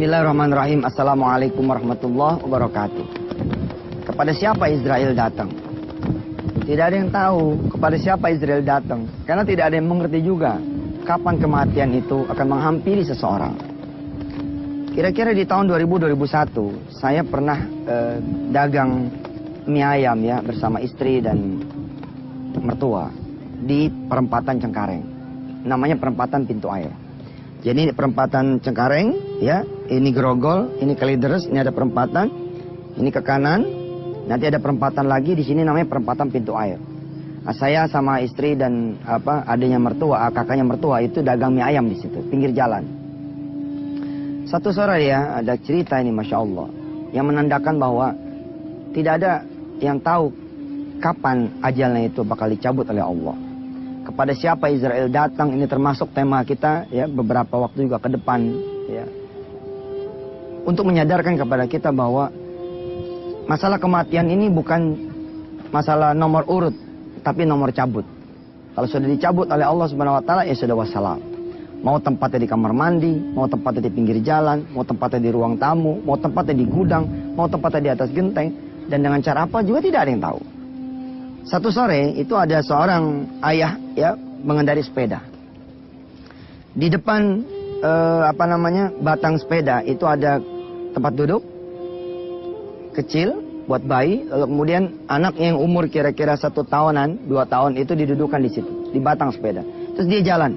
Bismillahirrahmanirrahim. Assalamualaikum warahmatullahi wabarakatuh. Kepada siapa Israel datang? Tidak ada yang tahu kepada siapa Israel datang. Karena tidak ada yang mengerti juga kapan kematian itu akan menghampiri seseorang. Kira-kira di tahun 2000-2001 saya pernah dagang mie ayam ya bersama istri dan mertua di perempatan Cengkareng. Namanya perempatan Pintu Air. Jadi perempatan Cengkareng ya, ini Grogol, ini Kalideres, ini ada perempatan, ini ke kanan, nanti ada perempatan lagi di sini namanya perempatan Pintu Air. Nah, saya sama istri dan adanya mertua, kakaknya mertua itu dagang mie ayam di situ, pinggir jalan. Satu sore ya ada cerita ini Masya Allah yang menandakan bahwa tidak ada yang tahu kapan ajalnya itu bakal dicabut oleh Allah. Kepada siapa Israel datang, ini termasuk tema kita ya beberapa waktu juga ke depan ya. Untuk menyadarkan kepada kita bahwa masalah kematian ini bukan masalah nomor urut, tapi nomor cabut. Kalau sudah dicabut oleh Allah Subhanahu wa taala ya sudah wassalam. Mau tempatnya di kamar mandi, mau tempatnya di pinggir jalan, mau tempatnya di ruang tamu, mau tempatnya di gudang, mau tempatnya di atas genteng, dan dengan cara apa juga tidak ada yang tahu. Satu sore itu ada seorang ayah ya mengendarai sepeda. Di depan batang sepeda itu ada tempat duduk kecil buat bayi. Lalu kemudian anak yang umur kira-kira 1 tahunan, 2 tahun itu didudukan di situ di batang sepeda. Terus dia jalan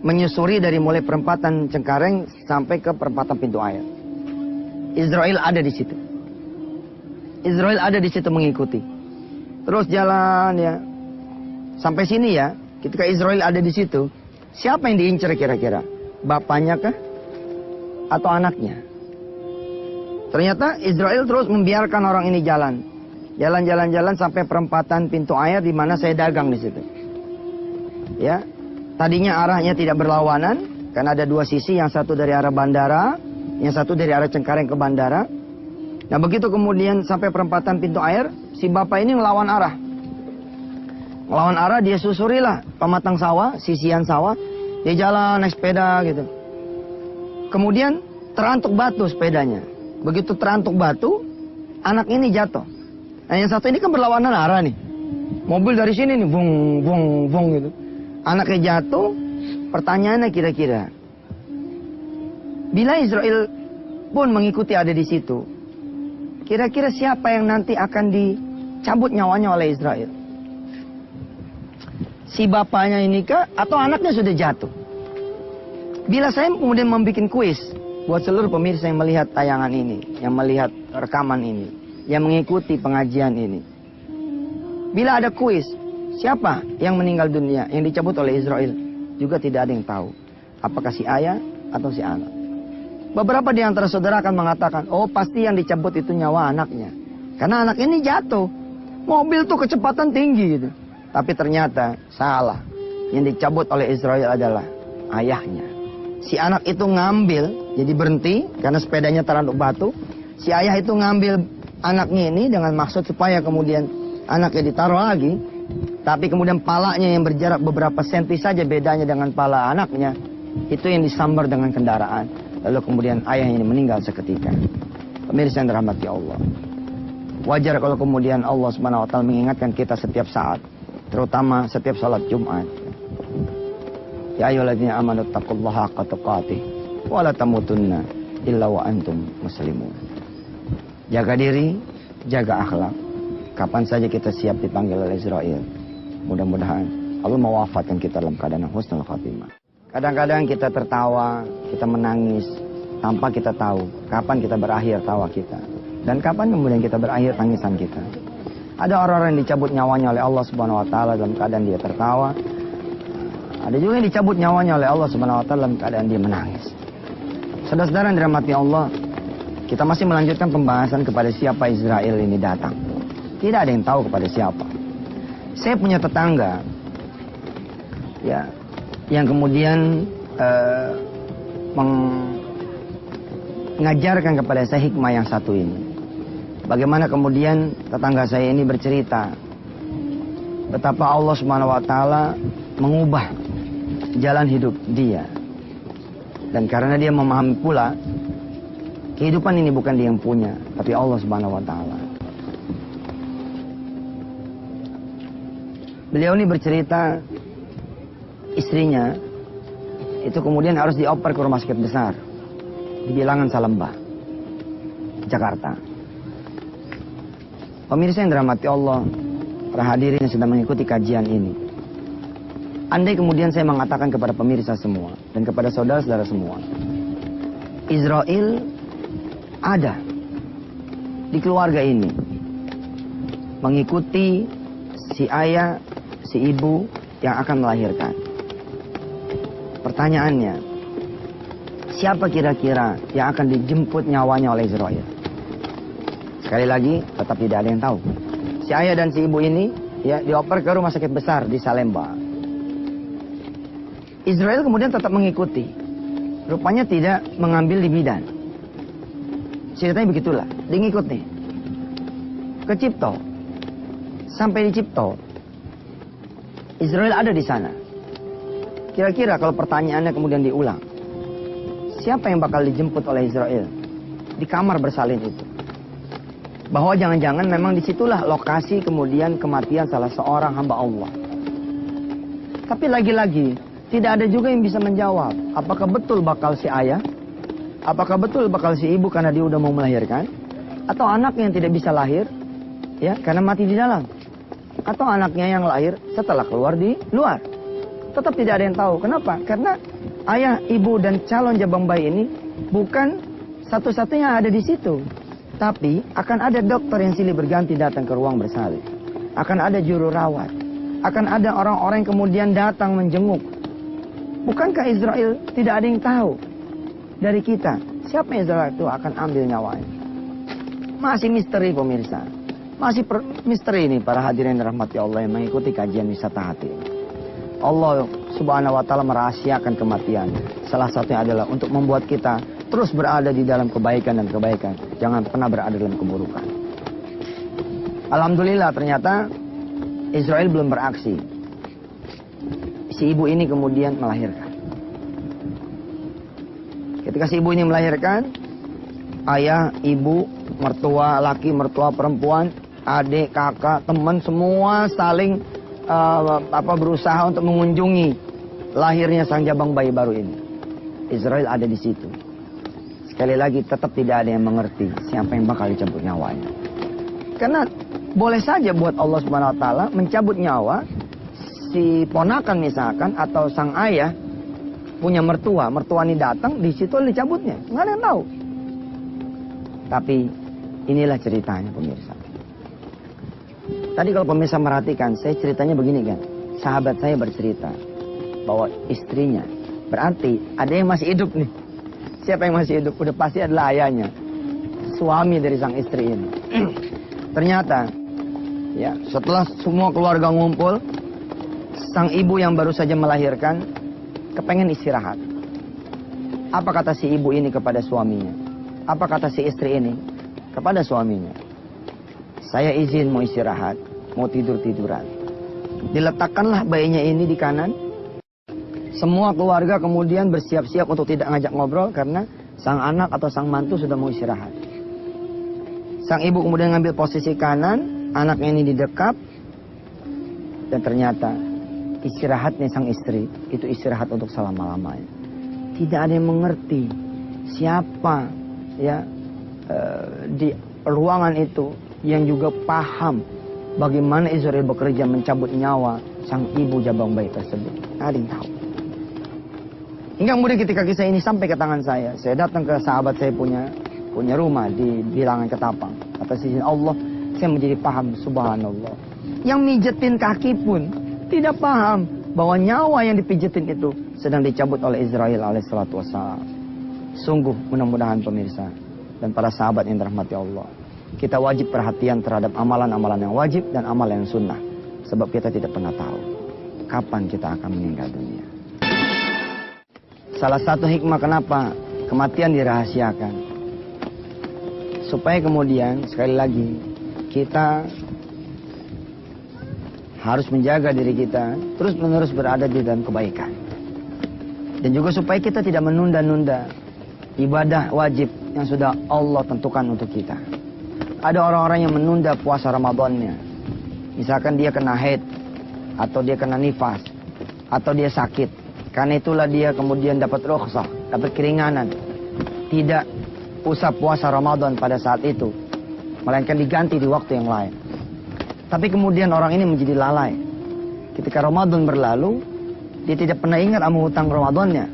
menyusuri dari mulai perempatan Cengkareng sampai ke perempatan Pintu Air. Israel ada di situ. Israel ada di situ mengikuti. Terus jalan ya. Sampai sini ya, ketika Israel ada di situ, siapa yang diincar kira-kira? Bapaknya kah? Atau anaknya? Ternyata Israel terus membiarkan orang ini jalan. Jalan sampai perempatan Pintu Air di mana saya dagang di situ. Ya. Tadinya arahnya tidak berlawanan karena ada 2 sisi, yang satu dari arah bandara, yang satu dari arah Cengkareng ke bandara. Nah, begitu kemudian sampai perempatan Pintu Air, si bapak ini ngelawan arah. Ngelawan arah, dia susurilah pematang sawah, sisian sawah. Dia jalan naik sepeda gitu. Kemudian terantuk batu sepedanya. Begitu terantuk batu, anak ini jatuh. Nah, yang satu ini kan berlawanan arah nih. Mobil dari sini nih, bung gitu. Anaknya jatuh, pertanyaannya kira-kira, bila Israel pun mengikuti ada di situ, kira-kira siapa yang nanti akan dicabut nyawanya oleh Israel? Si bapaknya ini kah? Atau anaknya sudah jatuh? Bila saya kemudian membuat kuis buat seluruh pemirsa yang melihat tayangan ini, yang melihat rekaman ini, yang mengikuti pengajian ini. Bila ada kuis, siapa yang meninggal dunia, yang dicabut oleh Israel? Juga tidak ada yang tahu. Apakah si ayah atau si anak? Beberapa di antara saudara akan mengatakan, oh pasti yang dicabut itu nyawa anaknya. Karena anak ini jatuh. Mobil tuh kecepatan tinggi gitu. Tapi ternyata salah. Yang dicabut oleh Israel adalah ayahnya. Si anak itu ngambil, jadi berhenti karena sepedanya terantuk batu. Si ayah itu ngambil anaknya ini dengan maksud supaya kemudian anaknya ditaruh lagi. Tapi kemudian palanya yang berjarak beberapa senti saja bedanya dengan pala anaknya. Itu yang disambar dengan kendaraan. Lalu kemudian ayah ini meninggal seketika. Pemirsa yang dirahmati Allah. Wajar kalau kemudian Allah Subhanahu wa taala mengingatkan kita setiap saat, terutama setiap salat Jumat. Ya ayyuhalladzina amanu taqullaha haqqa tuqatih wa la tamutunna illa wa antum muslimun. Jaga diri, jaga akhlak. Kapan saja kita siap dipanggil oleh Israel. Mudah-mudahan Allah mewafatkan kita dalam keadaan husnul khatimah. Kadang-kadang kita tertawa, kita menangis, tanpa kita tahu kapan kita berakhir tawa kita. Dan kapan kemudian kita berakhir tangisan kita. Ada orang-orang yang dicabut nyawanya oleh Allah Subhanahu wa taala dalam keadaan dia tertawa. Ada juga yang dicabut nyawanya oleh Allah Subhanahu wa taala dalam keadaan dia menangis. Saudara-saudara yang dirahmati Allah, kita masih melanjutkan pembahasan kepada siapa Israel ini datang. Tidak ada yang tahu kepada siapa. Saya punya tetangga ya, yang kemudian mengajarkan kepada saya hikmah yang satu ini. Bagaimana kemudian tetangga saya ini bercerita betapa Allah Subhanahu wa taala mengubah jalan hidup dia. Dan karena dia memahami pula Kehidupan ini bukan dia yang punya, tapi Allah Subhanahu wa taala. Beliau ini bercerita istrinya itu kemudian harus dioper ke rumah sakit besar di Bilangan Salemba, Jakarta. Pemirsa yang dirahmati Allah, para hadirin yang sedang mengikuti kajian ini. Andai kemudian saya mengatakan kepada pemirsa semua dan kepada saudara-saudara semua, Israel ada di keluarga ini, mengikuti si ayah, si ibu yang akan melahirkan. Pertanyaannya, siapa kira-kira yang akan dijemput nyawanya oleh Israel? Sekali lagi, tetap tidak ada yang tahu. Si ayah dan si ibu ini ya dioper ke rumah sakit besar di Salemba. Israel kemudian tetap mengikuti. Rupanya tidak mengambil di bidan. Ceritanya begitulah, dia ngikut nih. Ke Cipto. Sampai di Cipto, Israel ada di sana. Kira-kira kalau pertanyaannya kemudian diulang, siapa yang bakal dijemput oleh Israel di kamar bersalin itu? Bahwa jangan-jangan memang disitulah lokasi kemudian kematian salah seorang hamba Allah. Tapi lagi-lagi, tidak ada juga yang bisa menjawab, apakah betul bakal si ayah? Apakah betul bakal si ibu karena dia udah mau melahirkan? Atau anaknya yang tidak bisa lahir, ya karena mati di dalam? Atau anaknya yang lahir setelah keluar di luar? Tetap tidak ada yang tahu. Kenapa? Karena ayah, ibu, dan calon jabang bayi ini bukan satu-satunya ada di situ. Tapi akan ada dokter yang silih berganti datang ke ruang bersalin. Akan ada juru rawat. Akan ada orang-orang yang kemudian datang menjenguk. Bukankah Israel tidak ada yang tahu dari kita siapa yang Israel itu akan ambil nyawanya? Masih misteri pemirsa. Masih misteri ini para hadirin rahmati Allah yang mengikuti kajian wisata hati. Allah Subhanahu wa taala merahasiakan kematian. Salah satunya adalah untuk membuat kita terus berada di dalam kebaikan dan kebaikan. Jangan pernah berada dalam keburukan. Alhamdulillah ternyata Israel belum beraksi. Si ibu ini kemudian melahirkan. Ketika si ibu ini melahirkan, ayah, ibu, mertua laki, mertua perempuan, adik, kakak, teman semua saling berusaha untuk mengunjungi lahirnya sang jabang bayi baru ini. Israel ada di situ. Sekali lagi tetap tidak ada yang mengerti siapa yang bakal dicabut nyawanya. Karena boleh saja buat Allah Subhanahu wa taala mencabut nyawa si ponakan misalkan atau sang ayah punya mertua ini datang di situ dicabutnya, nggak ada yang tahu. Tapi inilah ceritanya pemirsa. Tadi kalau pemirsa merhatikan, saya ceritanya begini kan. Sahabat saya bercerita bahwa istrinya, berarti ada yang masih hidup nih. Siapa yang masih hidup? Udah pasti adalah ayahnya, suami dari sang istri ini. Ternyata, ya setelah semua keluarga ngumpul, sang ibu yang baru saja melahirkan kepengen istirahat. Apa kata si ibu ini kepada suaminya? Apa kata si istri ini kepada suaminya? Saya izin mau istirahat, mau tidur-tiduran. Diletakkanlah bayinya ini di kanan. Semua keluarga kemudian bersiap-siap untuk tidak ngajak ngobrol karena sang anak atau sang mantu sudah mau istirahat. Sang ibu kemudian ngambil posisi kanan, anaknya ini didekap. Dan ternyata istirahatnya sang istri itu istirahat untuk selama-lamanya. Tidak ada yang mengerti siapa ya di ruangan itu yang juga paham bagaimana Israel bekerja mencabut nyawa sang ibu jabang bayi tersebut. Ada yang tahu. Hingga kemudian ketika kisah ini sampai ke tangan saya datang ke sahabat saya punya rumah di Bilangan Ketapang. Atas izin Allah, saya menjadi paham, subhanallah. Yang mijetin kaki pun tidak paham bahwa nyawa yang dipijetin itu sedang dicabut oleh Israel alaihissalatu wassalam. Sungguh mudah-mudahan pemirsa dan para sahabat yang dirahmati Allah, kita wajib perhatian terhadap amalan-amalan yang wajib dan amalan yang sunnah. Sebab kita tidak pernah tahu kapan kita akan meninggal dunia. Salah satu hikmah kenapa kematian dirahasiakan, supaya kemudian sekali lagi kita harus menjaga diri kita terus-menerus berada di dalam kebaikan. Dan juga supaya kita tidak menunda-nunda ibadah wajib yang sudah Allah tentukan untuk kita. Ada orang-orang yang menunda puasa Ramadannya. Misalkan dia kena haid, atau dia kena nifas, atau dia sakit. Karena itulah dia kemudian dapat rukhsah, dapat keringanan. Tidak usah puasa Ramadan pada saat itu, melainkan diganti di waktu yang lain. Tapi kemudian orang ini menjadi lalai. Ketika Ramadan berlalu, dia tidak pernah ingat sama hutang Ramadannya.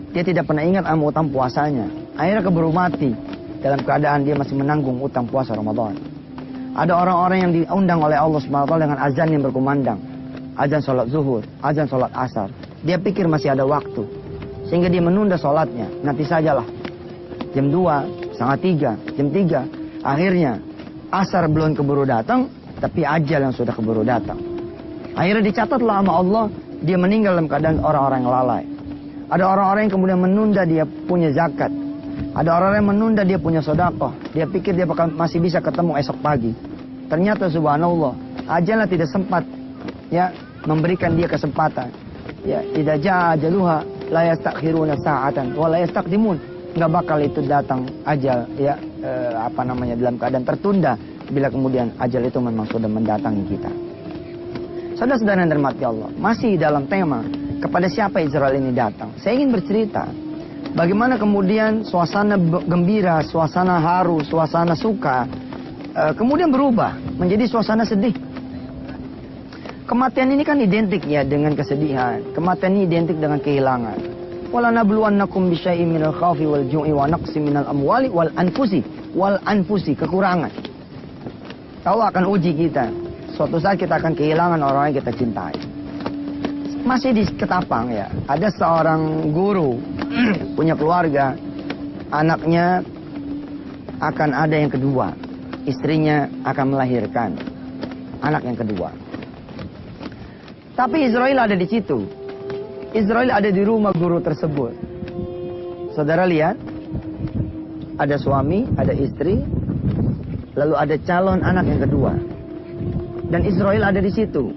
Dia tidak pernah ingat sama hutang puasanya. Akhirnya keburu mati dalam keadaan dia masih menanggung hutang puasa Ramadan. Ada orang-orang yang diundang oleh Allah SWT dengan azan yang berkumandang. Azan sholat zuhur, azan sholat asar. Dia pikir masih ada waktu, sehingga dia menunda sholatnya. Nanti sajalah. Jam 2, setengah 3, jam 3. Akhirnya asar belum keburu datang, tapi ajal yang sudah keburu datang. Akhirnya dicatatlah sama Allah, dia meninggal dalam keadaan orang-orang yang lalai. Ada orang-orang yang kemudian menunda dia punya zakat. Ada orang-orang yang menunda dia punya sedekah. Dia pikir dia masih bisa ketemu esok pagi. Ternyata subhanallah, ajalnya tidak sempat ya memberikan dia kesempatan. Ya, idza jaa ajaluha la yastakhiruna sa'atan wa la yastaqdimun. Enggak bakal itu datang ajal ya dalam keadaan tertunda bila kemudian ajal itu memang sudah mendatangi kita. Saudara-saudara yang dirahmati Allah, masih dalam tema kepada siapa Israel ini datang. Saya ingin bercerita bagaimana kemudian suasana gembira, suasana haru, suasana suka kemudian berubah menjadi suasana sedih. Kematian ini kan identik ya dengan kesedihan. Kematian ini identik dengan kehilangan. Wala nabluwannakum bisyai'in minal khaufi wal ju'i wa naqsi minal amwali wal anfusi kekurangan. Allah akan uji kita. Suatu saat kita akan kehilangan orang yang kita cintai. Masih di Ketapang ya, ada seorang guru punya keluarga, anaknya akan ada yang kedua, istrinya akan melahirkan anak yang kedua. Tapi Israel ada di situ. Israel ada di rumah guru tersebut. Saudara lihat, ada suami, ada istri, lalu ada calon anak yang kedua. Dan Israel ada di situ.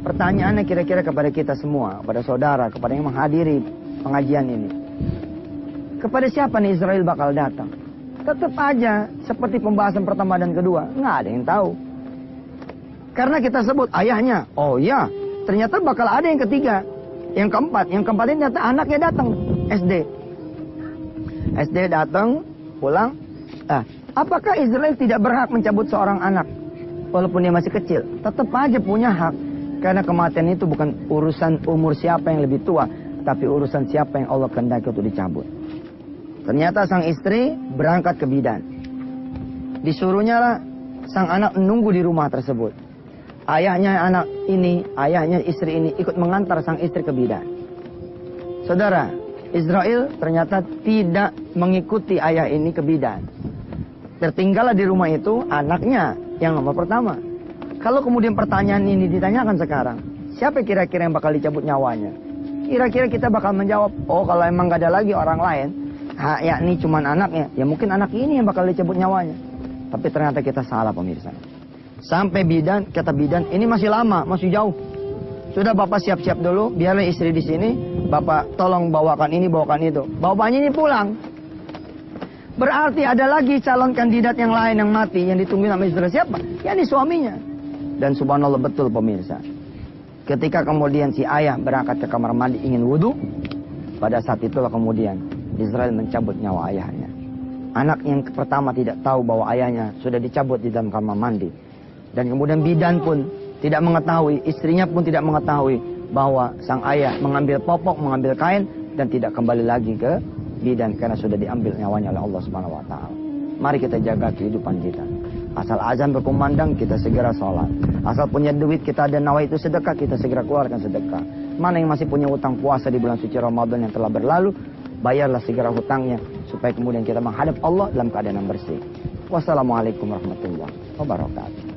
Pertanyaannya kira-kira kepada kita semua, kepada saudara, kepada yang menghadiri pengajian ini. Kepada siapa nih Israel bakal datang? Tetap aja seperti pembahasan pertama dan kedua, nggak ada yang tahu. Karena kita sebut ayahnya, oh ya, ternyata bakal ada yang ketiga, yang keempat ini ternyata anaknya datang, SD datang, pulang. Apakah Israel tidak berhak mencabut seorang anak walaupun dia masih kecil? Tetap aja punya hak. Karena kematian itu bukan urusan umur siapa yang lebih tua, tapi urusan siapa yang Allah kehendaki untuk dicabut. Ternyata sang istri berangkat ke bidan. Disuruhnya lah sang anak menunggu di rumah tersebut. Ayahnya anak ini, ayahnya istri ini ikut mengantar sang istri ke bidan. Saudara, Israel ternyata tidak mengikuti ayah ini ke bidan. Tertinggallah di rumah itu anaknya yang nomor pertama. Kalau kemudian pertanyaan ini ditanyakan sekarang, siapa kira-kira yang bakal dicabut nyawanya? Kira-kira kita bakal menjawab, oh kalau emang gak ada lagi orang lain, yakni cuman anaknya, ya mungkin anak ini yang bakal dicabut nyawanya. Tapi ternyata kita salah pemirsa. Sampai bidan, kata bidan, ini masih lama, masih jauh. Sudah bapak siap-siap dulu, biarlah istri di sini, bapak tolong bawakan ini, bawakan itu. Bapaknya ini pulang. Berarti ada lagi calon kandidat yang lain yang mati, yang ditungguin sama istri siapa? Ya ini suaminya. Dan subhanallah betul pemirsa. Ketika kemudian si ayah berangkat ke kamar mandi ingin wudhu, pada saat itulah kemudian Israel mencabut nyawa ayahnya. Anak yang pertama tidak tahu bahwa ayahnya sudah dicabut di dalam kamar mandi. Dan kemudian bidan pun tidak mengetahui, istrinya pun tidak mengetahui bahwa sang ayah mengambil popok, mengambil kain dan tidak kembali lagi ke bidan karena sudah diambil nyawanya oleh Allah Subhanahu wa taala. Mari kita jaga kehidupan kita. Asal azan berkumandang kita segera sholat. Asal punya duit kita ada nawaitu sedekah, kita segera keluarkan sedekah. Mana yang masih punya hutang puasa di bulan suci Ramadan yang telah berlalu, bayarlah segera hutangnya supaya kemudian kita menghadap Allah dalam keadaan yang bersih. Wassalamualaikum warahmatullahi wabarakatuh.